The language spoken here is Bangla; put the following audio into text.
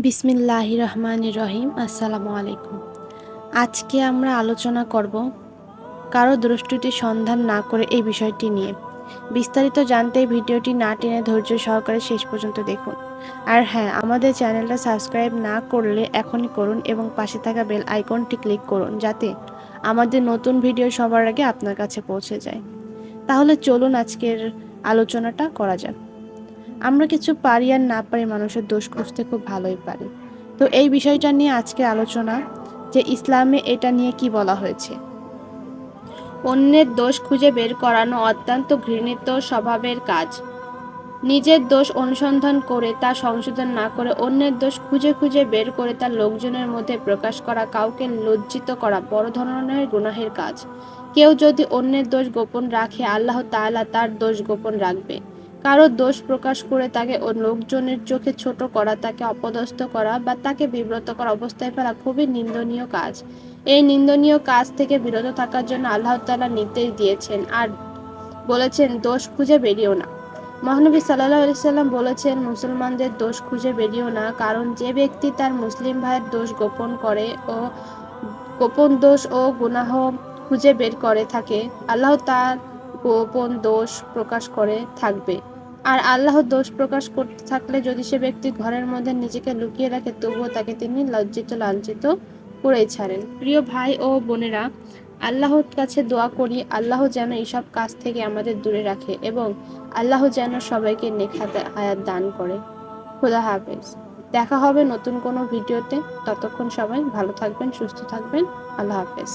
বিসমিল্লাহির রহমানির রহিম। আসসালামু আলাইকুম। আজকে আমরা আলোচনা করব কারো দৃষ্টির সন্ধান না করে এই বিষয়টি নিয়ে। বিস্তারিত জানতে ভিডিওটি না টেনে ধৈর্য সহকারে শেষ পর্যন্ত দেখুন। আর হ্যাঁ, আমাদের চ্যানেলটা সাবস্ক্রাইব না করলে এখনই করুন এবং পাশে থাকা বেল আইকনটি ক্লিক করুন যাতে আমাদের নতুন ভিডিও সবার আগে আপনার কাছে পৌঁছে যায়। তাহলে চলুন আজকের আলোচনাটা করা যাক। আমরা কিছু পারি আর না পারি মানুষের দোষ খুঁজতে খুব ভালোই পারি। তো এই বিষয়টা নিয়ে আজকে আলোচনা, যে ইসলামে এটা নিয়ে কি বলা হয়েছে। অন্যের দোষ খুঁজে বের করানো অত্যন্ত ঘৃণিত স্বভাবের কাজ। নিজের দোষ অনুসন্ধান করে তা সংশোধন না করে অন্যের দোষ খুঁজে খুঁজে বের করে তা লোকজনের মধ্যে প্রকাশ করা, কাউকে লজ্জিত করা বড় ধরনের গুনাহের কাজ। কেউ যদি অন্যের দোষ গোপন রাখে, আল্লাহ তাআলা তার দোষ গোপন রাখবে। কারো দোষ প্রকাশ করে তাকে লোকজনের চোখে ছোট করা, তাকে অপদস্থ করা বা তাকে বিব্রত করা অবস্থায় ফেলা খুবই নিন্দনীয় কাজ। এই নিন্দনীয় কাজ থেকে বিরত থাকার জন্য আল্লাহ তাআলা নির্দেশ দিয়েছেন আর বলেছেন, দোষ খুঁজে বেরিও না। মহানবী সাল্লাল্লাহু আলাইহি সাল্লাম বলেছেন, মুসলমানদের দোষ খুঁজে বেরিও না, কারণ যে ব্যক্তি তার মুসলিম ভাইয়ের দোষ গোপন দোষ ও গুনাহ খুঁজে বের করে থাকে, আল্লাহ তার গোপন দোষ প্রকাশ করে থাকবে। আর আল্লাহ দোষ প্রকাশ করতে থাকলে যদি সে ব্যক্তি ঘরের মধ্যে নিজেকে লুকিয়ে রাখে, তবুও তাকে তিনি লজ্জিত লাঞ্ছিত করেই ছাড়েন। প্রিয় ভাই ও বোনেরা, আল্লাহর কাছে দোয়া করি আল্লাহ যেন এইসব কাজ থেকে আমাদের দূরে রাখে এবং আল্লাহ যেন সবাইকে নেক হায়াত দান করে। খোদা হাফেজ। দেখা হবে নতুন কোনো ভিডিওতে। ততক্ষণ সবাই ভালো থাকবেন, সুস্থ থাকবেন। আল্লাহ হাফেজ।